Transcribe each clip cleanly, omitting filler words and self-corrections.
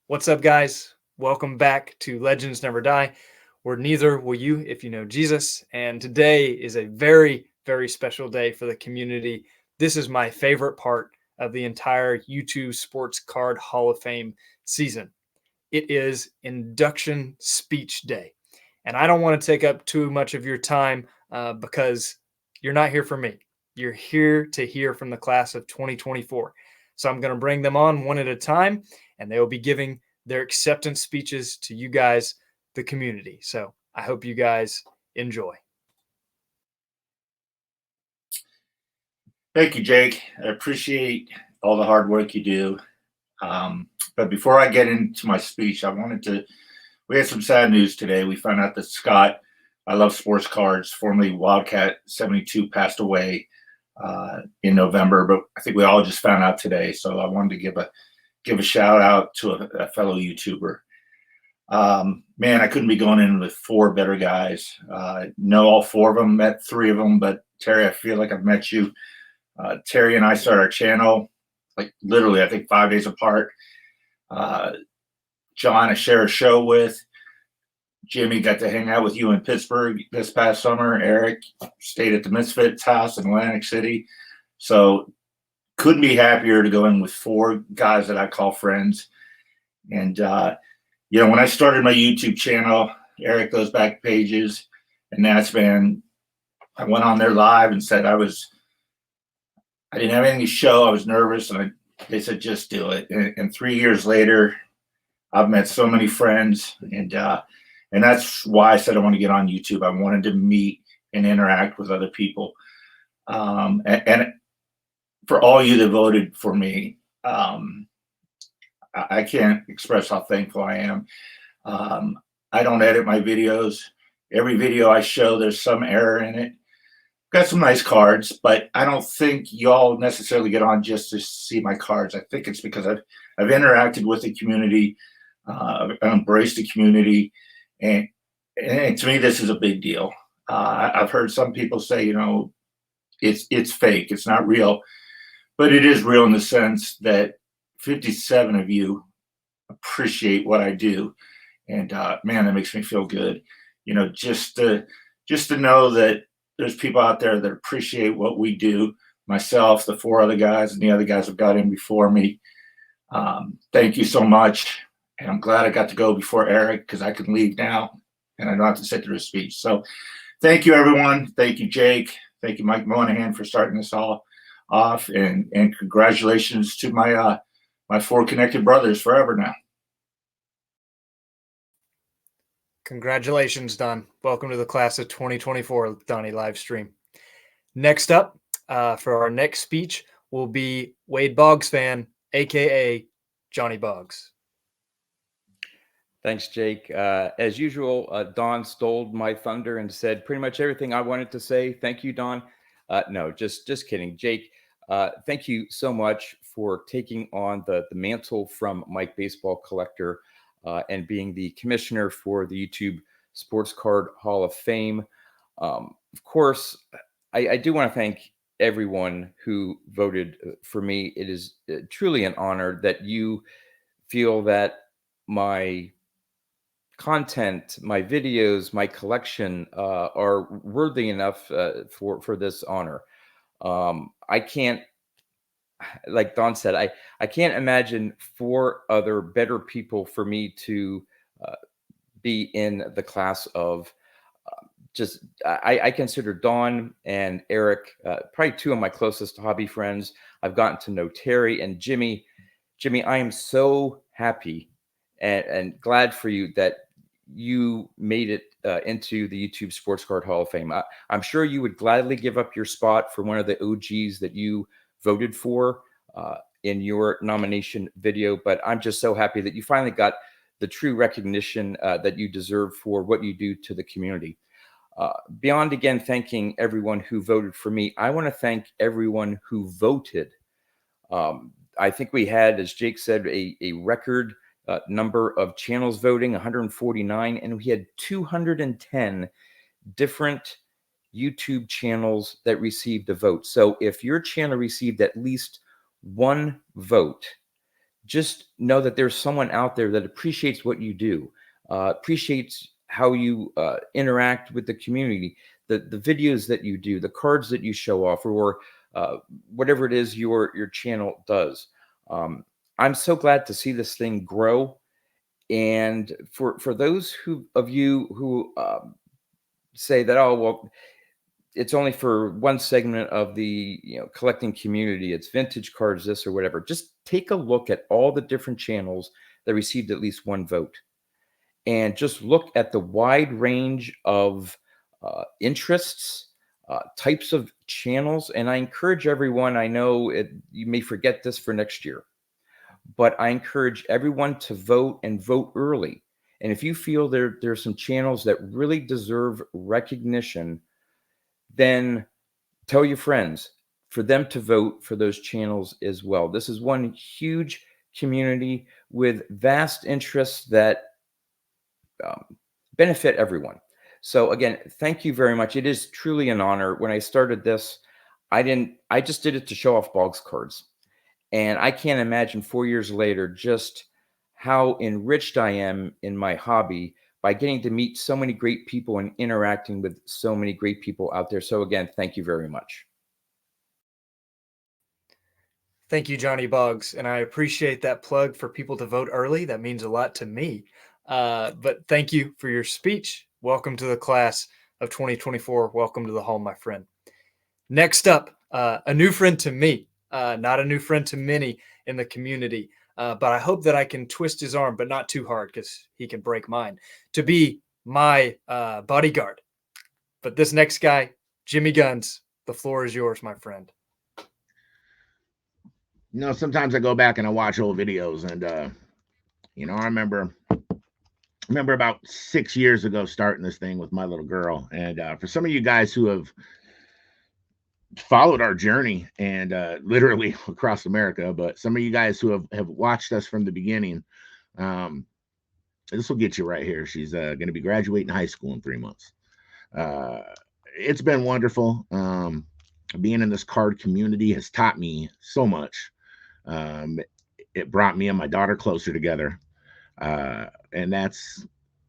What's up, guys? Welcome back to Legends Never Die, where neither will you if you know Jesus. And today is a very, very special day for the community. This is my favorite part of the entire YouTube Sports Card Hall of Fame season. It is induction speech day. And I don't want to take up too much of your time because you're not here for me. You're here to hear from the class of 2024. So I'm going to bring them on one at a time, and they will be giving their acceptance speeches to you guys, the community. So I hope you guys enjoy. Thank you, Jake. I appreciate all the hard work you do. But before I get into my speech, we had some sad news today. We found out that Scott, I Love Sports Cards, formerly Wildcat 72, passed away in November, but I think we all just found out today. So I wanted to give a shout out to a fellow YouTuber. Man, I couldn't be going in with four better guys. Know all four of them, met three of them, but Terry, I feel like I've met you. Terry and I started our channel like literally, I think 5 days apart. John, I share a show with. Jimmy got to hang out with you in Pittsburgh this past summer. Eric stayed at the Misfits house in Atlantic City. So couldn't be happier to go in with four guys that I call friends. And, when I started my YouTube channel, Eric goes back pages, and that's been, I went on there live and said I didn't have anything to show. I was nervous, and they said, just do it. And 3 years later, I've met so many friends, and that's why I said I want to get on YouTube. I wanted to meet and interact with other people. And for all you that voted for me, I can't express how thankful I am. I don't edit my videos. Every video I show, there's some error in it. Got some nice cards, but I don't think y'all necessarily get on just to see my cards. I think it's because I've interacted with the community, I've embraced the community, and to me, this is a big deal. I've heard some people say, it's fake, it's not real, but it is real in the sense that 57 of you appreciate what I do, and man, that makes me feel good. Just to know that there's people out there that appreciate what we do. Myself, the four other guys, and the other guys have got in before me. Thank you so much. And I'm glad I got to go before Eric, because I can leave now and I don't have to sit through a speech. So thank you, everyone. Thank you, Jake. Thank you, Mike Monahan, for starting this all off. And congratulations to my four connected brothers forever now. Congratulations, Don. Welcome to the class of 2024 Donnie live stream. Next up, for our next speech will be Wade Bogs fan, aka Johnny Bogs. Thanks, Jake. As usual, Don stole my thunder and said pretty much everything I wanted to say. Thank you, Don. No, just kidding. Jake, thank you so much for taking on the mantle from Mike Baseball Collector and being the commissioner for the YouTube Sports Card Hall of Fame. Of course, I do want to thank everyone who voted for me. It is truly an honor that you feel that my content, my videos, my collection are worthy enough for this honor. I can't, like Don said, I can't imagine four other better people for me to be in the class of. I consider Don and Eric probably two of my closest hobby friends. I've gotten to know Terry and Jimmy. Jimmy, I am so happy and glad for you that you made it into the YouTube Sports Card Hall of Fame. I'm sure you would gladly give up your spot for one of the OGs that you voted for in your nomination video, but I'm just so happy that you finally got the true recognition that you deserve for what you do to the community. Beyond, again, thanking everyone who voted for me, I want to thank everyone who voted. I think we had, as Jake said, a record number of channels voting, 149, and we had 210 different YouTube channels that received a vote. So if your channel received at least one vote, just know that there's someone out there that appreciates what you do, appreciates how you interact with the community, the videos that you do, the cards that you show off, or whatever it is your channel does. I'm so glad to see this thing grow. And for those of you who say that, oh, well, it's only for one segment of the collecting community, it's vintage cards, this or whatever, just take a look at all the different channels that received at least one vote, and just look at the wide range of interests, types of channels. And I encourage everyone, I know you may forget this for next year, but I encourage everyone to vote, and vote early. And if you feel there's some channels that really deserve recognition, then tell your friends for them to vote for those channels as well. This is one huge community with vast interests that benefit everyone. So again, thank you very much. It is truly an honor. When I started this, I just did it to show off Bogs cards. And I can't imagine 4 years later just how enriched I am in my hobby by getting to meet so many great people and interacting with so many great people out there. So again, thank you very much. Thank you, Johnny Boggs. And I appreciate that plug for people to vote early. That means a lot to me. But thank you for your speech. Welcome to the class of 2024. Welcome to the home, my friend. Next up, a new friend to me, not a new friend to many in the community. But I hope that I can twist his arm, but not too hard because he can break mine, to be my bodyguard. But this next guy, Jimmy Guns, the floor is yours, my friend. Sometimes I go back and I watch old videos, and I remember about 6 years ago starting this thing with my little girl. And for some of you guys who have followed our journey, and literally across America, but some of you guys who have watched us from the beginning, this will get you right here. She's going to be graduating high school in 3 months. It's been wonderful. Being in this card community has taught me so much. It brought me and my daughter closer together, and that's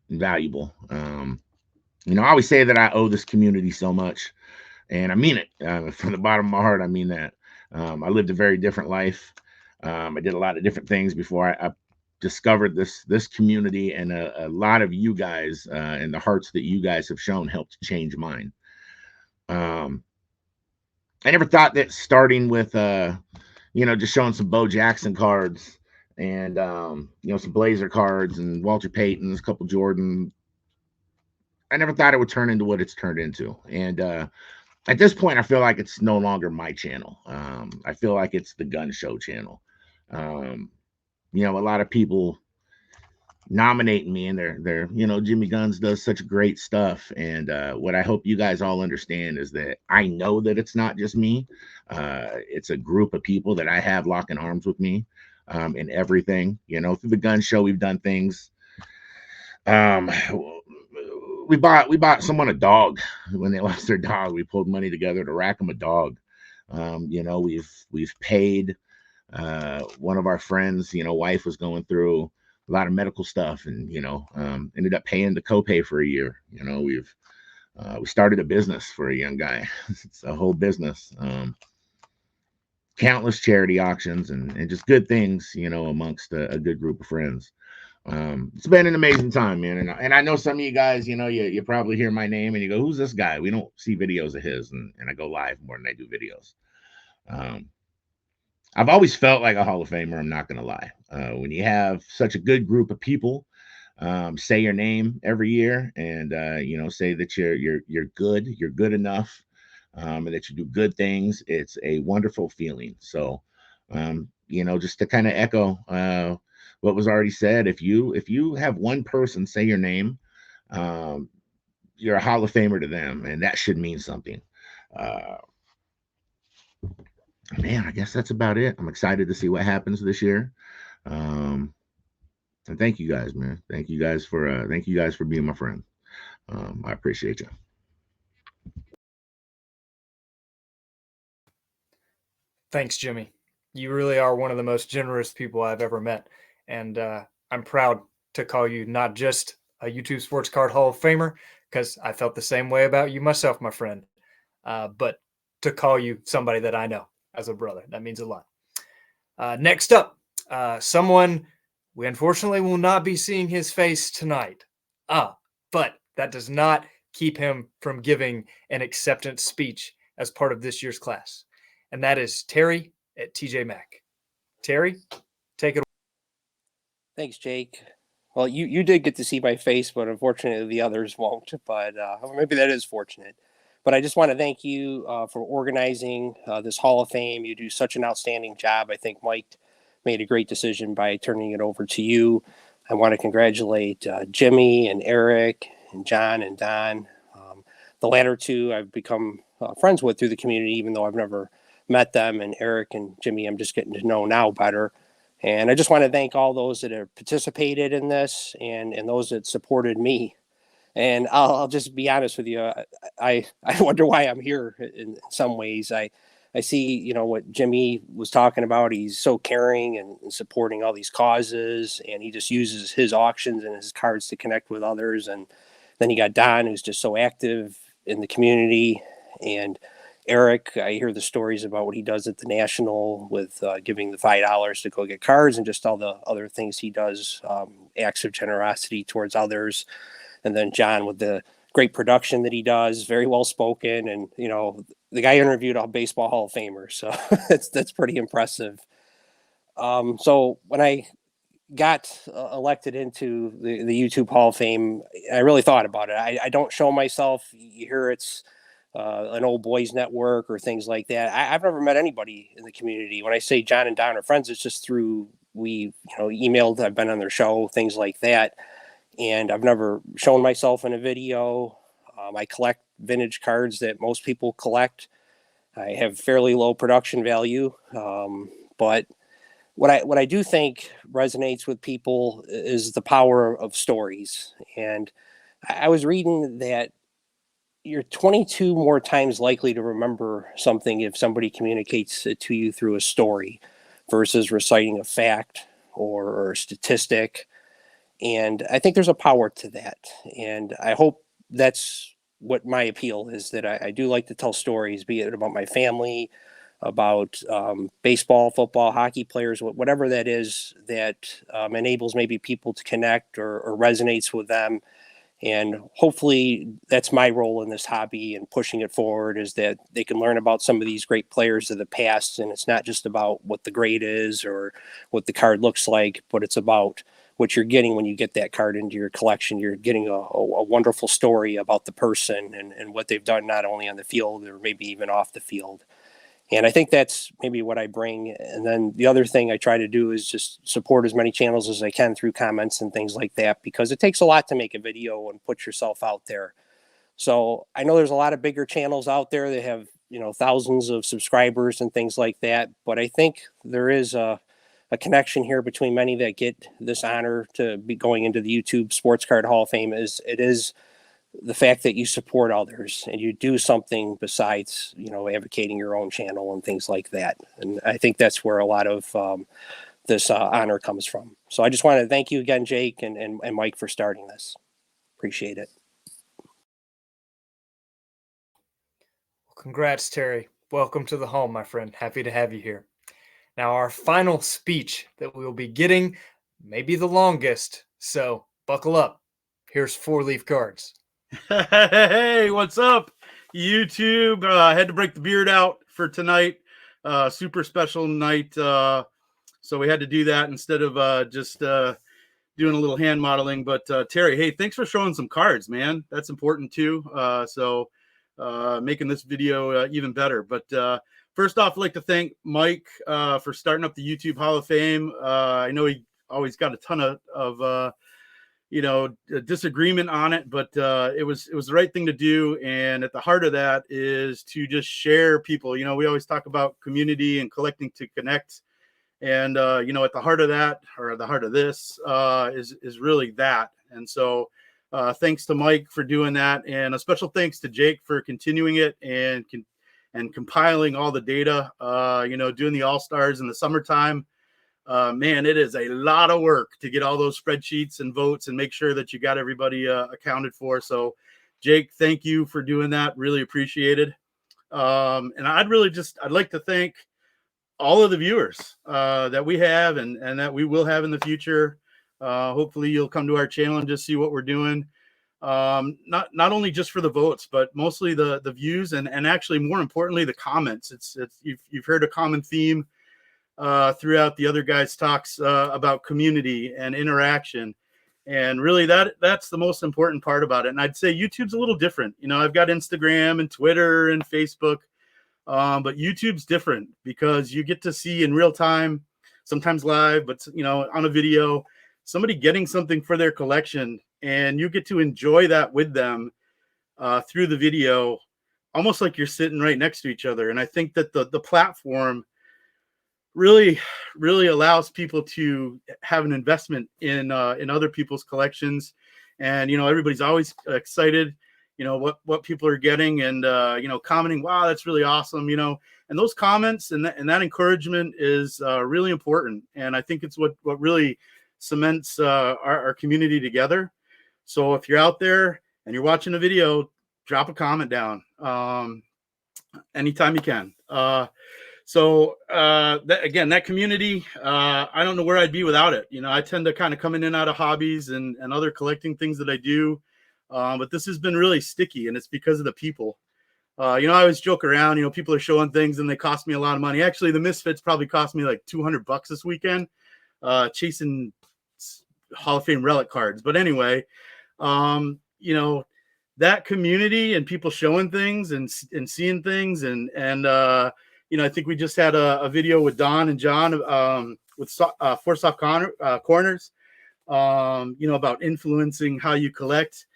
valuable. I always say that I owe this community so much, and I mean it from the bottom of my heart. I mean that. I lived a very different life. I did a lot of different things before I discovered this community, and a lot of you guys and the hearts that you guys have shown helped change mine. I never thought that starting with just showing some Bo Jackson cards and some Blazer cards and Walter Payton's, a couple Jordan, I never thought it would turn into what it's turned into. And at this point, I feel like it's no longer my channel. I feel like it's the Gun Show channel. A lot of people nominating me, and they're Jimmy Guns does such great stuff. And what I hope you guys all understand is that I know that it's not just me. It's a group of people that I have locking arms with me in everything. Through the Gun Show, we've done things. We bought someone a dog when they lost their dog. We pulled money together to rack them a dog. We've paid one of our friends, wife was going through a lot of medical stuff, and ended up paying the copay for a year. We started a business for a young guy. It's a whole business. Countless charity auctions and just good things, amongst a good group of friends. It's been an amazing time, man. And I know some of you guys, you probably hear my name and you go, who's this guy? We don't see videos of his, and I go live more than I do videos. I've always felt like a Hall of Famer. I'm not going to lie. When you have such a good group of people say your name every year, and say that you're good enough, and that you do good things, it's a wonderful feeling. So, just to kind of echo what was already said, if you have one person say your name, you're a Hall of Famer to them, and that should mean something. Man, I guess that's about it. I'm excited to see what happens this year. And thank you guys, man. Thank you guys for being my friend. I appreciate you. Thanks, Jimmy. You really are one of the most generous people I've ever met. And I'm proud to call you not just a YouTube Sports Card Hall of Famer, because I felt the same way about you myself, my friend, but to call you somebody that I know as a brother. That means a lot. Next up, someone we unfortunately will not be seeing his face tonight. But that does not keep him from giving an acceptance speech as part of this year's class. And that is Terry at TJ Maxx. Terry, take it away. Thanks, Jake. Well, you did get to see my face, but unfortunately the others won't. But maybe that is fortunate. But I just want to thank you for organizing this Hall of Fame. You do such an outstanding job. I think Mike made a great decision by turning it over to you. I want to congratulate Jimmy and Eric and John and Don. The latter two I've become friends with through the community, even though I've never met them. And Eric and Jimmy, I'm just getting to know now better. And I just want to thank all those that have participated in this and those that supported me. And I'll just be honest with you. I wonder why I'm here in some ways. I see, what Jimmy was talking about. He's so caring and supporting all these causes, and he just uses his auctions and his cards to connect with others. And then you got Don, who's just so active in the community. And Eric, I hear the stories about what he does at the National with giving the $5 to go get cards and just all the other things he does, acts of generosity towards others. And then John with the great production that he does, very well spoken. And, the guy interviewed a baseball Hall of Famer. So that's pretty impressive. So when I got elected into the YouTube Hall of Fame, I really thought about it. I don't show myself. You hear it's an old boys network or things like that. I've never met anybody in the community. When I say John and Don are friends, it's just through emailed. I've been on their show, things like that. And I've never shown myself in a video. I collect vintage cards that most people collect. I have fairly low production value, but what I do think resonates with people is the power of stories. And I was reading that you're 22 more times likely to remember something if somebody communicates it to you through a story versus reciting a fact or a statistic. And I think there's a power to that. And I hope that's what my appeal is, that I do like to tell stories, be it about my family, about baseball, football, hockey players, whatever that is that enables maybe people to connect or resonates with them. And hopefully that's my role in this hobby and pushing it forward, is that they can learn about some of these great players of the past. And it's not just about what the grade is or what the card looks like, but it's about what you're getting when you get that card into your collection. You're getting a wonderful story about the person and what they've done, not only on the field or maybe even off the field. And I think that's maybe what I bring. And then the other thing I try to do is just support as many channels as I can through comments and things like that, because it takes a lot to make a video and put yourself out there. So I know there's a lot of bigger channels out there that have, thousands of subscribers and things like that. But I think there is a connection here between many that get this honor to be going into the YouTube Sports Card Hall of Fame. It is the fact that you support others and you do something besides, advocating your own channel and things like that. And I think that's where a lot of this honor comes from. So I just want to thank you again, Jake and Mike, for starting this. Appreciate it. Congrats, Terry. Welcome to the home, my friend. Happy to have you here. Now, our final speech that we will be getting may be the longest, so buckle up. Here's 4-leaf cards. Hey, what's up, YouTube? I had to break the beard out for tonight. Super special night. So we had to do that instead of just doing a little hand modeling. But Terry, hey, thanks for showing some cards, man. That's important too. So making this video even better. But first off, I'd like to thank Mike for starting up the YouTube Hall of Fame. I know he always got a ton of disagreement on it, but it was the right thing to do. And at the heart of that is to just share people. We always talk about community and collecting to connect. And, at the heart of that, or the heart of this, is really that. And so thanks to Mike for doing that. And a special thanks to Jake for continuing it and and compiling all the data, doing the All-Stars in the summertime. Man, it is a lot of work to get all those spreadsheets and votes and make sure that you got everybody accounted for. So, Jake, thank you for doing that. Really appreciated. And I'd like to thank all of the viewers that we have and that we will have in the future. Hopefully you'll come to our channel and just see what we're doing. Not only just for the votes, but mostly the views and actually more importantly, the comments. It's you've heard a common theme throughout the other guys' talks about community and interaction. And really that's the most important part about it. And I'd say YouTube's a little different. I've got Instagram and Twitter and Facebook, but YouTube's different because you get to see in real time, sometimes live, but on a video, somebody getting something for their collection, and you get to enjoy that with them through the video, almost like you're sitting right next to each other. And I think that the platform really allows people to have an investment in other people's collections. And everybody's always excited what people are getting and commenting, wow, that's really awesome, and those comments and that encouragement is really important. And I think it's what really cements our community together. So if you're out there and you're watching a video, drop a comment down anytime you can. That community, I don't know where I'd be without it. I tend to kind of come in and out of hobbies and other collecting things that I do. But this has been really sticky, and it's because of the people. I always joke around, people are showing things and they cost me a lot of money. Actually, the Misfits probably cost me like $200 this weekend, chasing Hall of Fame relic cards. But anyway, that community and people showing things and seeing things and I think we just had a video with Don and John with Four Soft Corners, about influencing how you collect.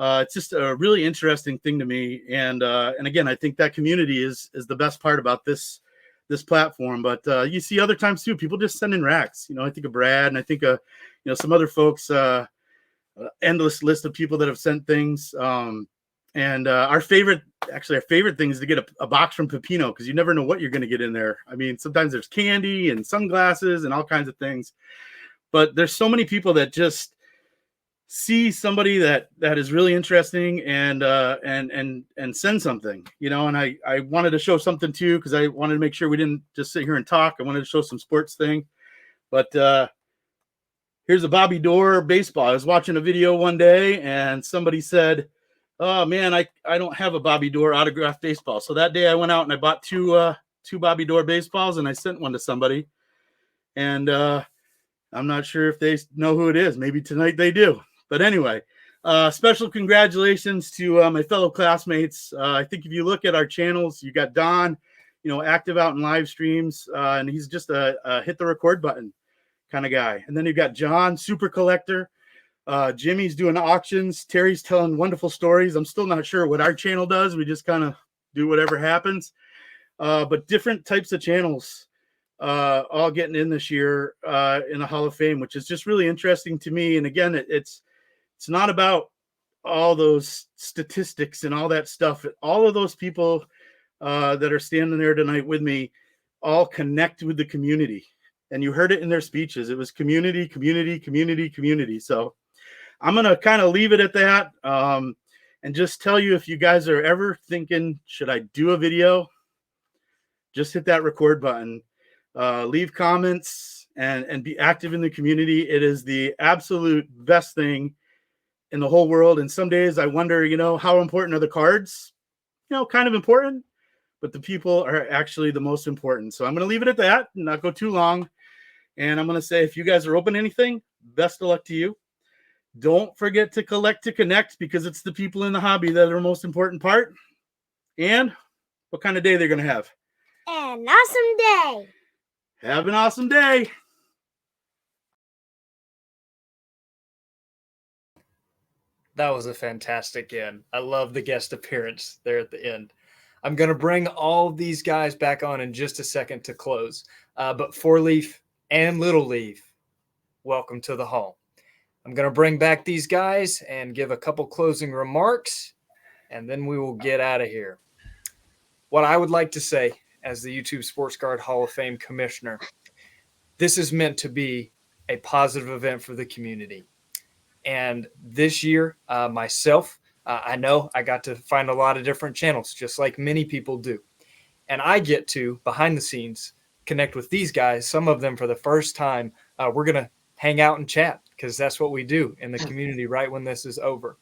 It's just a really interesting thing to me. And again, I think that community is the best part about this platform. But you see other times too, people just send in racks. I think of Brad and I think of, some other folks, endless list of people that have sent things. And our favorite thing is to get a box from Pepino, because you never know what you're going to get in there. I mean, sometimes there's candy and sunglasses and all kinds of things. But there's so many people that just see somebody that is really interesting and send something, and I wanted to show something too, because I wanted to make sure we didn't just sit here and talk. I wanted to show some sports thing. But here's a Bobby Doerr baseball. I was watching a video one day and somebody said, oh man, I don't have a Bobby Doerr autographed baseball. So that day I went out and I bought two Bobby Doerr baseballs and I sent one to somebody. And I'm not sure if they know who it is. Maybe tonight they do. But anyway, special congratulations to my fellow classmates. I think if you look at our channels, you got Don, active out in live streams, and he's just a hit the record button kind of guy. And then you've got John, super collector. Jimmy's doing auctions. Terry's telling wonderful stories. I'm still not sure what our channel does. We just kind of do whatever happens. But different types of channels all getting in this year in the Hall of Fame, which is just really interesting to me. And again, it's not about all those statistics and all that stuff. All of those people that are standing there tonight with me all connect with the community. And you heard it in their speeches. It was community, community, community, community. So I'm going to kind of leave it at that and just tell you, if you guys are ever thinking, should I do a video? Just hit that record button, leave comments and be active in the community. It is the absolute best thing in the whole world. And some days I wonder, how important are the cards? Kind of important, but the people are actually the most important. So I'm going to leave it at that and not go too long. And I'm going to say, if you guys are open to anything, best of luck to you. Don't forget to collect to connect, because it's the people in the hobby that are the most important part. And what kind of day they're going to have? An awesome day. Have an awesome day. That was a fantastic end. I love the guest appearance there at the end. I'm going to bring all these guys back on in just a second to close. But Four Leaf and Little Leaf, welcome to the Hall. I'm going to bring back these guys and give a couple closing remarks, and then we will get out of here. what I would like to say as the YouTube Sports Card Hall of Fame commissioner, this is meant to be a positive event for the community. And this year, myself, I know I got to find a lot of different channels, just like many people do. And I get to, behind the scenes, connect with these guys, some of them for the first time. We're going to hang out and chat because that's what we do in the community right when this is over.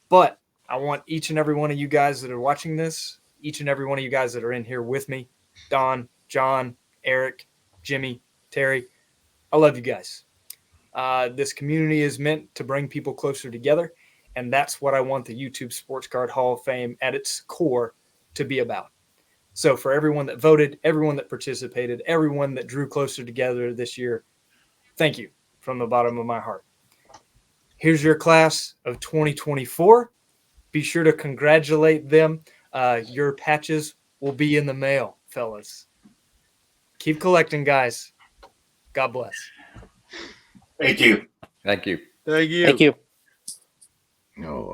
But I want each and every one of you guys that are watching this, each and every one of you guys that are in here with me, Don, John, Eric, Jimmy, Terry, I love you guys. This community is meant to bring people closer together, and that's what I want the YouTube Sports Card Hall of Fame at its core to be about. So for everyone that voted, everyone that participated, everyone that drew closer together this year, thank you from the bottom of my heart. Here's your class of 2024. Be sure to congratulate them. Your patches will be in the mail, fellas. Keep collecting, guys. God bless. Thank you. Thank you. Thank you. Thank you. No,